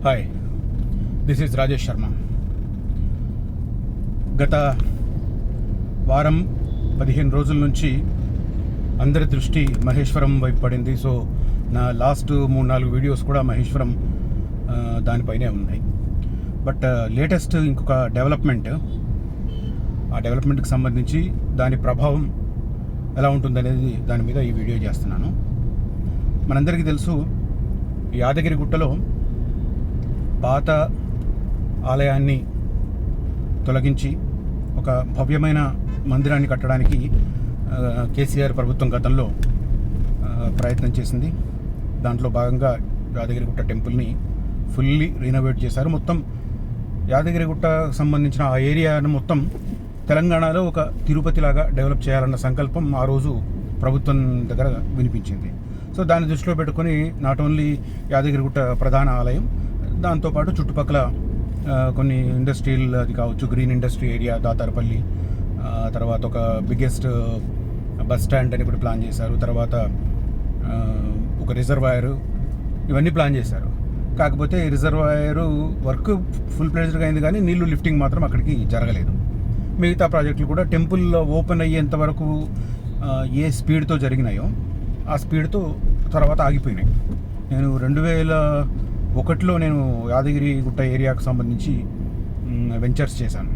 Hi, this is Rajesh Sharma. గత వారం 15 రోజుల నుంచి అందరి దృష్టి మహేశ్వరం వైపు పడింది. సో నా లాస్ట్ 3-4 వీడియోస్ కూడా మహేశ్వరం దానిపైనే ఉన్నాయి. బట్ లేటెస్ట్ ఇంకొక డెవలప్మెంట్, ఆ డెవలప్మెంట్కి సంబంధించి దాని ప్రభావం ఎలా ఉంటుందనేది దాని మీద ఈ వీడియో చేస్తున్నాను. మనందరికీ తెలుసు, యాదగిరిగుట్టలో పాత ఆలయాన్ని తొలగించి ఒక భవ్యమైన మందిరాన్ని కట్టడానికి కేసీఆర్ ప్రభుత్వం గతంలో ప్రయత్నం చేసింది. దాంట్లో భాగంగా యాదగిరిగుట్ట టెంపుల్ని ఫుల్లీ రీనోవేట్ చేశారు. మొత్తం యాదగిరిగుట్ట సంబంధించిన ఆ ఏరియాను మొత్తం తెలంగాణలో ఒక తిరుపతిలాగా డెవలప్ చేయాలన్న సంకల్పం ఆ రోజు ప్రభుత్వం దగ్గర వినిపించింది. సో దాన్ని దృష్టిలో పెట్టుకొని నాట్ ఓన్లీ యాదగిరిగుట్ట ప్రధాన ఆలయం, దాంతోపాటు చుట్టుపక్కల కొన్ని ఇండస్ట్రియల్, అది కావచ్చు గ్రీన్ ఇండస్ట్రీ ఏరియా దాతారపల్లి, తర్వాత ఒక బిగ్గెస్ట్ బస్ స్టాండ్ అని కూడా ప్లాన్ చేశారు. తర్వాత ఒక రిజర్వాయరు, ఇవన్నీ ప్లాన్ చేశారు. కాకపోతే ఈ రిజర్వాయరు వర్క్ ఫుల్ ప్లేజ్డ్గా అయింది, కానీ నీళ్లు లిఫ్టింగ్ మాత్రం అక్కడికి జరగలేదు. మిగతా ప్రాజెక్టులు కూడా టెంపుల్ ఓపెన్ అయ్యేంత వరకు ఏ స్పీడ్తో జరిగినాయో ఆ స్పీడ్తో తర్వాత ఆగిపోయినాయి. నేను 2001లో నేను యాదగిరిగుట్ట ఏరియాకు సంబంధించి వెంచర్స్ చేశాను,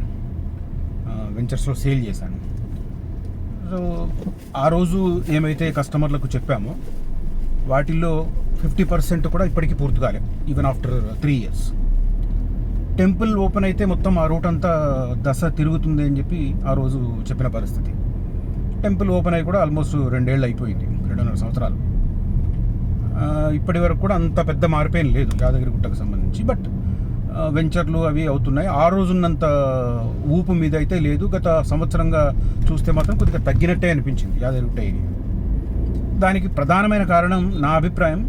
వెంచర్స్లో సేల్ చేశాను. సో ఆ రోజు ఏమైతే కస్టమర్లకు చెప్పామో వాటిల్లో 50% కూడా ఇప్పటికీ పూర్తి కాలేదు, even after 3 years. Temple open అయితే మొత్తం ఆ రూట్ అంతా దశ తిరుగుతుంది అని చెప్పి ఆ రోజు చెప్పిన పరిస్థితి. టెంపుల్ ఓపెన్ అయ్యి కూడా ఆల్మోస్ట్ 2 ఏళ్ళు అయిపోయింది, 2.5 సంవత్సరాలు. ఇప్పటి వరకు కూడా అంత పెద్ద మార్పేం లేదు యాదగిరిగుట్టకు సంబంధించి. బట్ వెంచర్లు అవి అవుతున్నాయి. ఆ రోజున్నంత ఊపు మీద అయితే లేదు. గత సంవత్సరంగా చూస్తే మాత్రం కొద్దిగా తగ్గినట్టే అనిపించింది యాదగిరిగుట్ట ఏరియా. దానికి ప్రధానమైన కారణం నా అభిప్రాయం,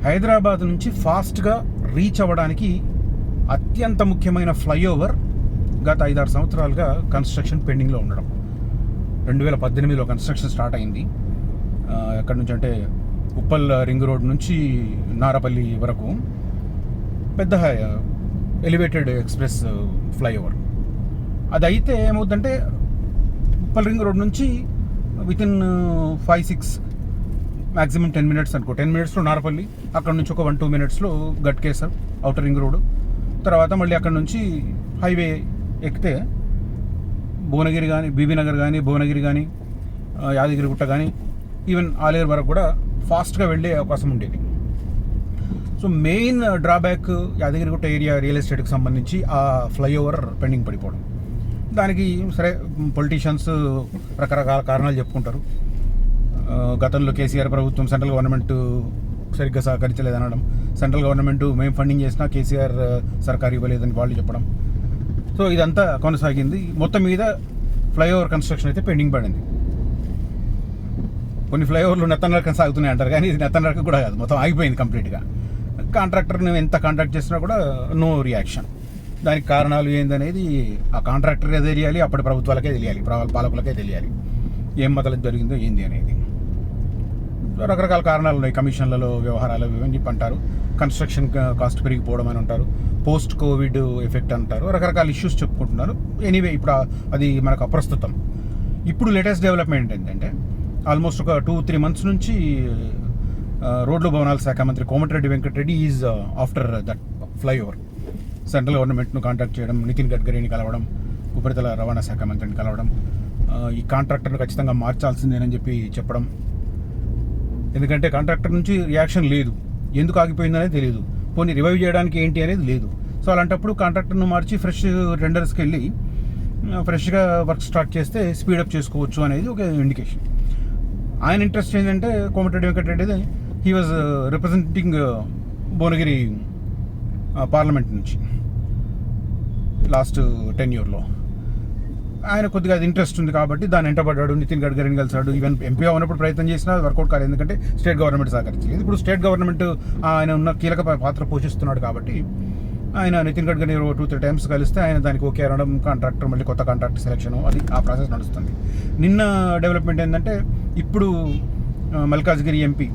హైదరాబాద్ నుంచి ఫాస్ట్గా రీచ్ అవ్వడానికి అత్యంత ముఖ్యమైన ఫ్లైఓవర్ గత 5-6 సంవత్సరాలుగా కన్స్ట్రక్షన్ పెండింగ్లో ఉండడం. 2018లో కన్స్ట్రక్షన్ స్టార్ట్ అయింది. ఎక్కడి నుంచి అంటే ఉప్పల్ రింగ్ రోడ్ నుంచి నారపల్లి వరకు పెద్ద ఎలివేటెడ్ ఎక్స్ప్రెస్ ఫ్లైఓవర్. అది అయితే ఏమవుతుందంటే ఉప్పల్ రింగ్ రోడ్ నుంచి వితిన్ 5-6 మ్యాక్సిమం 10 minutes అనుకో, 10 minutesలో నారపల్లి, అక్కడ నుంచి ఒక 1-2 minutesలో గట్కేసర్ అవుటర్ రింగ్ రోడ్, తర్వాత మళ్ళీ అక్కడ నుంచి హైవే ఎక్కితే భువనగిరి కానీ, బీబీనగర్ కానీ, భువనగిరి కానీ, యాదగిరిగుట్ట కానీ, ఈవెన్ ఆలేరు వరకు కూడా ఫాస్ట్గా వెళ్ళే అవకాశం ఉండేది. So main drawback Yadagirigutta area real ఎస్టేట్కి సంబంధించి ఆ ఫ్లైఓవర్ పెండింగ్ పడిపోవడం. దానికి సరే పొలిటీషియన్స్ రకరకాల కారణాలు చెప్పుకుంటారు. గతంలో కేసీఆర్ ప్రభుత్వం, సెంట్రల్ గవర్నమెంట్ సరిగ్గా సహకరించలేదనడం, సెంట్రల్ గవర్నమెంట్ మేము ఫండింగ్ చేసినా కేసీఆర్ సర్కారు ఇవ్వలేదని వాళ్ళు చెప్పడం. సో ఇదంతా కొనసాగింది. మొత్తం మీద ఫ్లైఓవర్ కన్స్ట్రక్షన్ అయితే పెండింగ్ పడింది. కొన్ని ఫ్లైఓవర్లు నెత్తనరకం సాగుతున్నాయి అంటారు, కానీ ఇది నెత్తనరకం కూడా కాదు, మొత్తం ఆగిపోయింది కంప్లీట్గా. కాంట్రాక్టర్ని ఎంత కాంటాక్ట్ చేసినా కూడా నో రియాక్షన్. దానికి కారణాలు ఏందనేది ఆ కాంట్రాక్టర్కే తెలియాలి, అప్పటి ప్రభుత్వాలకే తెలియాలి, పాలకులకే తెలియాలి ఏం మొదలు జరిగిందో ఏంది అనేది. రకరకాల కారణాలు ఉన్నాయి, కమిషన్లలో వ్యవహారాలు ఇవన్నీ చెప్పి అంటారు, కన్స్ట్రక్షన్ కాస్ట్ పెరిగిపోవడం అని అంటారు, పోస్ట్ కోవిడ్ ఎఫెక్ట్ అంటారు, రకరకాల ఇష్యూస్ చెప్పుకుంటున్నారు. ఎనీవే ఇప్పుడు అది మనకు అప్రస్తుతం. ఇప్పుడు లేటెస్ట్ డెవలప్మెంట్ ఏంటంటే ఆల్మోస్ట్ ఒక 2-3 months నుంచి రోడ్లు భవనాల శాఖ మంత్రి Komatireddy Venkatreddy is after that flyover. Central గవర్నమెంట్ను కాంటాక్ట్ చేయడం, నితిన్ గడ్కరీని కలవడం, ఉపరితల రవాణా శాఖ మంత్రిని కలవడం, ఈ కాంట్రాక్టర్ను ఖచ్చితంగా మార్చాల్సిందేనని చెప్పి చెప్పడం. ఎందుకంటే కాంట్రాక్టర్ నుంచి రియాక్షన్ లేదు, ఎందుకు ఆగిపోయిందనేది తెలియదు, పోనీ రివైవ్ చేయడానికి ఏంటి అనేది లేదు. సో అలాంటప్పుడు కాంట్రాక్టర్ను మార్చి ఫ్రెష్ టెండర్స్కి వెళ్ళి ఫ్రెష్గా వర్క్ స్టార్ట్ చేస్తే స్పీడప్ చేసుకోవచ్చు అనేది ఒక ఇండికేషన్. ఆయన ఇంట్రెస్ట్ ఏంటంటే Komatireddy Venkatreddy he was representing Bhuvanagiri parliament నుంచి లాస్ట్ 10 yearsలో. ఆయన కొద్దిగా అది ఇంట్రెస్ట్ ఉంది కాబట్టి దాన్ని వెంటబడ్డాడు, నితిన్ గడ్కరీని కలిసాడు. ఈవెన్ ఎంపీగా ఉన్నప్పుడు ప్రయత్నం చేసినా వర్కౌట్ కాలేదు, ఎందుకంటే స్టేట్ గవర్నమెంట్ సహకరించలేదు. ఇప్పుడు స్టేట్ గవర్నమెంట్ ఆయన ఉన్న కీలక పాత్ర పోషిస్తున్నాడు కాబట్టి ఆయన నితిన్ గడ్కరీ 2-3 times కలిస్తే ఆయన దానికి ఓకే అనడం, కాంట్రాక్టర్ మళ్ళీ కొత్త కాంట్రాక్టర్ సెలెక్షన్, అది ఆ ప్రాసెస్ నడుస్తుంది. నిన్న డెవలప్మెంట్ ఏంటంటే ఇప్పుడు మల్కాజ్గిరి ఎంపీ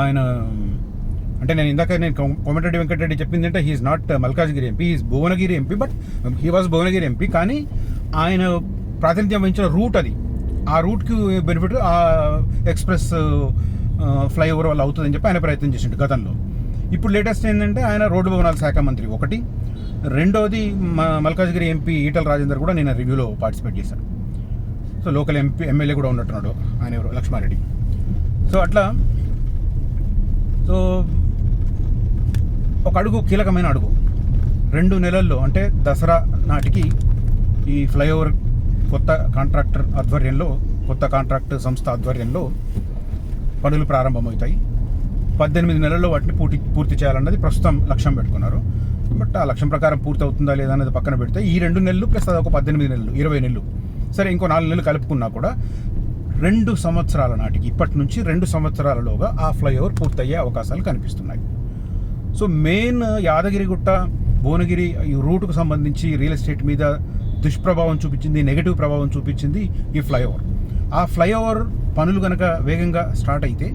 ఆయన అంటే నేను ఇందాక కోమటిరెడ్డి వెంకటరెడ్డి చెప్పింది అంటే he's not Malkajgiri MP, he's Bhuvanagiri MP, but he was Bhuvanagiri MP. కానీ ఆయన ప్రాతినిధ్యం వహించిన రూట్ అది, ఆ రూట్కి బెనిఫిట్ ఆ ఎక్స్ప్రెస్ ఫ్లైఓవర్ వల్ల అవుతుందని చెప్పి ఆయన ప్రయత్నం చేసిండు గతంలో. ఇప్పుడు లేటెస్ట్ ఏంటంటే ఆయన రోడ్డు భవనాల శాఖ మంత్రి ఒకటి, రెండోది మల్కాజ్గిరి ఎంపీ ఈటల రాజేందర్ కూడా నేను రివ్యూలో పార్టిసిపేట్ చేశాను. సో లోకల్ ఎమ్మెల్యే కూడా ఉన్నట్టున్నాడు ఆయన, ఎవరు లక్ష్మారెడ్డి. సో అట్లా సో ఒక అడుగు, కీలకమైన అడుగు 2 నెలల్లో అంటే దసరా నాటికి ఈ ఫ్లైఓవర్ కొత్త కాంట్రాక్టర్ ఆధ్వర్యంలో, కొత్త కాంట్రాక్ట్ సంస్థ ఆధ్వర్యంలో పనులు ప్రారంభమవుతాయి. 18 నెలల్లో వాటిని పూర్తి చేయాలన్నది ప్రస్తుతం లక్ష్యం పెట్టుకున్నారు. బట్ ఆ లక్ష్యం ప్రకారం పూర్తి అవుతుందా లేదా అనేది పక్కన పెడితే ఈ 2 నెలలు ప్లస్ అదొక 18 నెలలు, 20 నెలలు, సరే ఇంకో 4 నెలలు కలుపుకున్నా కూడా 2 సంవత్సరాల నాటికి, ఇప్పటి నుంచి 2 సంవత్సరాలలోగా ఆ ఫ్లైఓవర్ పూర్తయ్యే అవకాశాలు కనిపిస్తున్నాయి. సో మెయిన్ యాదగిరిగుట్ట భువనగిరి ఈ రూట్కు సంబంధించి రియల్ ఎస్టేట్ మీద దుష్ప్రభావం చూపించింది, నెగిటివ్ ప్రభావం చూపించింది ఈ ఫ్లైఓవర్. ఆ ఫ్లైఓవర్ పనులు కనుక వేగంగా స్టార్ట్ అయితే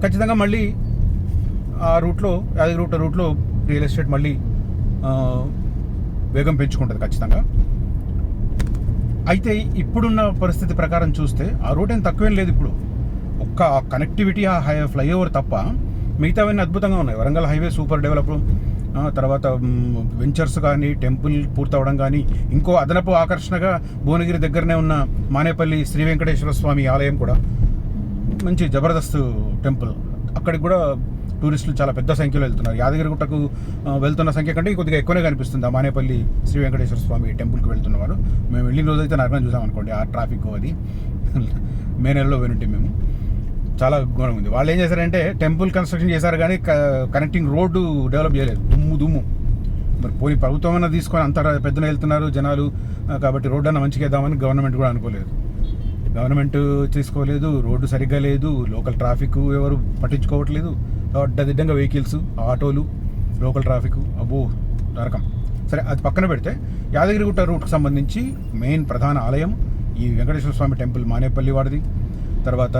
ఖచ్చితంగా మళ్ళీ ఆ రూట్లో, యాదగిరిగుట్ట రూట్లో రియల్ ఎస్టేట్ మళ్ళీ వేగం పెంచుకుంటుంది ఖచ్చితంగా. అయితే ఇప్పుడున్న పరిస్థితి ప్రకారం చూస్తే ఆ రూట్ ఏం తక్కువేం లేదు. ఇప్పుడు ఒక్క కనెక్టివిటీ ఆ ఫ్లైఓవర్ తప్ప మిగతావన్నీ అద్భుతంగా ఉన్నాయి. వరంగల్ హైవే సూపర్ డెవలప్, తర్వాత వెంచర్స్ కానీ, టెంపుల్ పూర్తవడం కానీ, ఇంకో అదనపు ఆకర్షణగా భువనగిరి దగ్గరనే ఉన్న మానేపల్లి శ్రీ వెంకటేశ్వర స్వామి ఆలయం కూడా మంచి జబర్దస్త్ టెంపుల్. అక్కడికి కూడా టూరిస్టులు చాలా పెద్ద సంఖ్యలో వెళ్తున్నారు. యాదగిరిగుట్టకు వెళ్తున్న సంఖ్య కంటే కొద్దిగా ఎక్కువనే కనిపిస్తుంది ఆ మానేపల్లి శ్రీ వెంకటేశ్వర స్వామి టెంపుల్కి వెళ్తున్నవారు. మేము వెళ్ళిన రోజైతే నరకం చూసాం అనుకోండి, ఆ ట్రాఫిక్ అది మే నెలలో వినుంటే మేము చాలా ఘోరంగా ఉంది. వాళ్ళు ఏం చేశారంటే టెంపుల్ కన్స్ట్రక్షన్ చేశారు కానీ కనెక్టింగ్ రోడ్డు డెవలప్ చేయలేదు. దుమ్ము. మరి పోయి ప్రభుత్వం అన్న తీసుకొని అంత పెద్దన వెళ్తున్నారు జనాలు కాబట్టి రోడ్డు అన్న మంచిగా వేద్దామని గవర్నమెంట్ కూడా అనుకోలేదు. గవర్నమెంట్ తీసుకోలేదు, రోడ్డు సరిగ్గా లేదు, లోకల్ ట్రాఫిక్ ఎవరు పట్టించుకోవట్లేదు, అడ్డదిడ్డంగా వెహికల్స్, ఆటోలు, లోకల్ ట్రాఫిక్, అబ్బో నరకం. సరే అది పక్కన పెడితే యాదగిరిగుట్ట రూట్కి సంబంధించి మెయిన్ ప్రధాన ఆలయం ఈ వెంకటేశ్వర స్వామి టెంపుల్ మానేపల్లి వాడిది, తర్వాత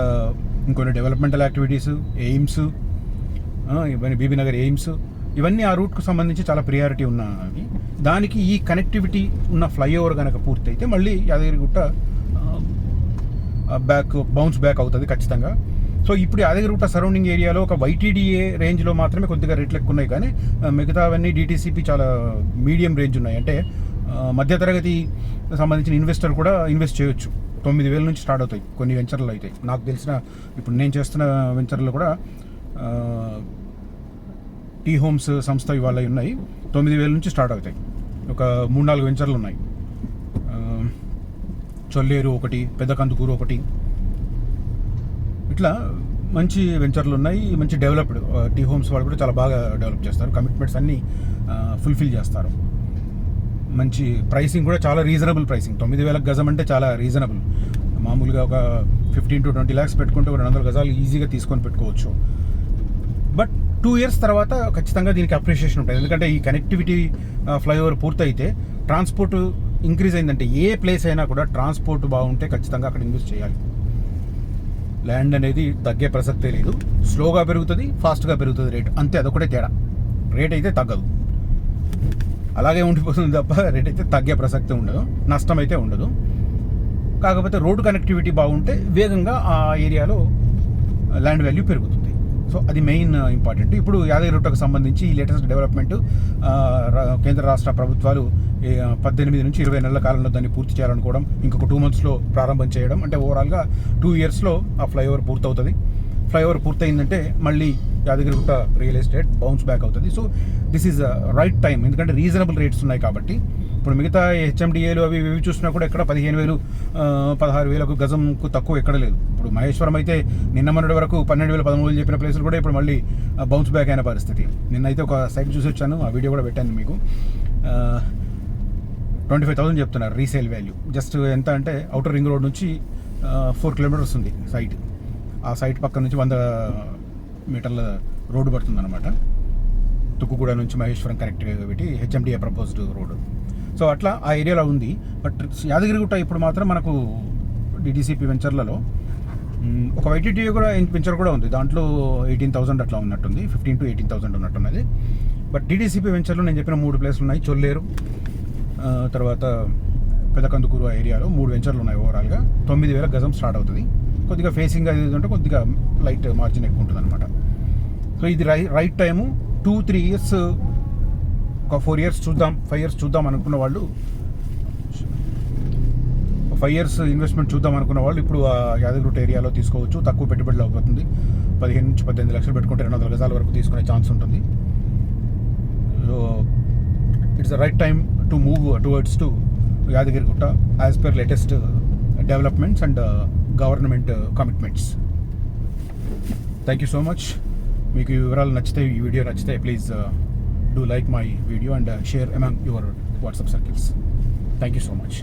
ఇంకొన్ని డెవలప్మెంటల్ యాక్టివిటీస్, ఎయిమ్స్, ఇవన్నీ బీబీనగర్ ఎయిమ్స్, ఇవన్నీ ఆ రూట్కు సంబంధించి చాలా ప్రియారిటీ ఉన్నవి. దానికి ఈ కనెక్టివిటీ ఉన్న ఫ్లైఓవర్ కనుక పూర్తయితే మళ్ళీ యాదగిరిగుట్ట బౌన్స్ బ్యాక్ అవుతుంది ఖచ్చితంగా. సో ఇప్పుడు యాదగిరిగుట్ట సరౌండింగ్ ఏరియాలో ఒక వైటీడీఏ రేంజ్లో మాత్రమే కొద్దిగా రేట్లు ఎక్కువ ఉన్నాయి, కానీ మిగతావన్నీ డిటీసీపీ చాలా మీడియం రేంజ్ ఉన్నాయి. అంటే మధ్యతరగతి సంబంధించిన ఇన్వెస్టర్ కూడా ఇన్వెస్ట్ చేయొచ్చు. 9,000 నుంచి స్టార్ట్ అవుతాయి కొన్ని వెంచర్లు అయితే. నాకు తెలిసిన ఇప్పుడు నేను చేస్తున్న వెంచర్లు కూడా టీ హోమ్స్ సంస్థ ఇవాళ ఉన్నాయి. 9,000 నుంచి స్టార్ట్ అవుతాయి. ఒక 3-4 వెంచర్లు ఉన్నాయి. చొల్లేరు ఒకటి, పెద్ద కందుకూరు ఒకటి, ఇట్లా మంచి వెంచర్లు ఉన్నాయి. మంచి డెవలప్డ్ టీ హోమ్స్ వాళ్ళు కూడా చాలా బాగా డెవలప్ చేస్తారు, కమిట్మెంట్స్ అన్నీ ఫుల్ఫిల్ చేస్తారు. మంచి ప్రైసింగ్ కూడా చాలా రీజనబుల్ ప్రైసింగ్. 9,000 గజం అంటే చాలా రీజనబుల్. మామూలుగా ఒక 15 to 20 lakhs పెట్టుకుంటే 200 గజాలు ఈజీగా తీసుకొని పెట్టుకోవచ్చు. బట్ 2 years తర్వాత ఖచ్చితంగా దీనికి అప్రిషియేషన్ ఉంటుంది. ఎందుకంటే ఈ కనెక్టివిటీ ఫ్లైఓవర్ పూర్తయితే ట్రాన్స్పోర్ట్ ఇంక్రీజ్ అయిందంటే ఏ ప్లేస్ అయినా కూడా ట్రాన్స్పోర్ట్ బాగుంటే ఖచ్చితంగా అక్కడ ఇన్వెస్ట్ చేయాలి. ల్యాండ్ అనేది తగ్గే ప్రసక్తే లేదు. స్లోగా పెరుగుతుంది, ఫాస్ట్గా పెరుగుతుంది రేట్, అంతే. అదొకటే తేడా. రేట్ అయితే తగ్గదు, అలాగే ఉండిపోతుంది తప్ప రేట్ అయితే తగ్గే ప్రసక్తి ఉండదు, నష్టం అయితే ఉండదు. కాకపోతే రోడ్డు కనెక్టివిటీ బాగుంటే వేగంగా ఆ ఏరియాలో ల్యాండ్ వాల్యూ పెరుగుతుంది. సో అది మెయిన్ ఇంపార్టెంట్. ఇప్పుడు యాదగిరిగుట్టకు సంబంధించి ఈ లేటెస్ట్ డెవలప్మెంట్ కేంద్ర రాష్ట్ర ప్రభుత్వాలు 18 నుంచి 20 నెలల కాలంలో దాన్ని పూర్తి చేయాలనుకోవడం, ఇంకొక 2 monthsలో ప్రారంభం చేయడం, అంటే ఓవరాల్గా 2 yearsలో ఆ ఫ్లైఓవర్ పూర్తవుతుంది. ఫ్లైఓవర్ పూర్తయిందంటే మళ్ళీ Yadagirigutta real estate bounce back అవుతుంది. So this is right time, ఎందుకంటే రీజనబుల్ రేట్స్ ఉన్నాయి కాబట్టి. ఇప్పుడు మిగతా హెచ్ఎండిఏలు అవి ఇవి చూసినా కూడా ఎక్కడ 15,000 16,000 గజంకు తక్కువ ఎక్కడ లేదు. ఇప్పుడు మహేశ్వరం అయితే నిన్న మొన్నటి వరకు 12,000 13,000 చెప్పిన ప్లేసులు కూడా ఇప్పుడు మళ్ళీ బౌన్స్ బ్యాక్ అయిన పరిస్థితి. నిన్నైతే ఒక సైట్ చూసి వచ్చాను, ఆ వీడియో కూడా పెట్టాను మీకు. 25,000 చెప్తున్నారు రీసేల్ వాల్యూ. జస్ట్ ఎంత అంటే అవుటర్ రింగ్ రోడ్ నుంచి 4 kilometers ఉంది సైట్. ఆ సైట్ పక్క నుంచి 100 మీటర్ల రోడ్డు పడుతుంది అనమాట. తుక్కుగూడ నుంచి Maheshwaram connectivity HMDA proposed road. So అట్లా ఆ ఏరియాలో ఉంది. బట్ యాదగిరిగుట్ట ఇప్పుడు మాత్రం మనకు డిటిసిపి వెంచర్లలో ఒక వైటీటీ కూడా వెంచర్ కూడా ఉంది, దాంట్లో 18,000 అట్లా ఉన్నట్టుంది, 15 to 18,000 ఉన్నట్టున్నది. బట్ టీడీసీపీ వెంచర్లో నేను చెప్పిన 3 ప్లేస్లు ఉన్నాయి. చొల్లేరు, తర్వాత పెదకందుకూరు ఏరియాలో 3 వెంచర్లు ఉన్నాయి. ఓవరాల్గా 9,000 గజం స్టార్ట్ అవుతుంది. కొద్దిగా ఫేసింగ్ అది ఉంటే కొద్దిగా లైట్ మార్జిన్ ఎక్కువ ఉంటుంది అనమాట. సో ఇది రైట్ టైము. 2-3 ఇయర్స్, ఒక 4 ఇయర్స్ చూద్దాం, 5 ఇయర్స్ చూద్దాం అనుకున్న వాళ్ళు, 5 ఇయర్స్ ఇన్వెస్ట్మెంట్ చూద్దాం అనుకున్న వాళ్ళు ఇప్పుడు యాదగిరిగుట్ట ఏరియాలో తీసుకోవచ్చు. తక్కువ పెట్టుబడిలో అవుతుంది. 15 నుంచి 18 లక్షలు పెట్టుకుంటే 200 గజాల వరకు తీసుకునే ఛాన్స్ ఉంటుంది. So it's the right time to move towards to Yadagirigutta as per latest developments and government commitments. Thank you so much. మీకు ఈ వివరాలు నచ్చితే, ఈ వీడియో నచ్చితే please do like my video and share among your WhatsApp circles. Thank you so much.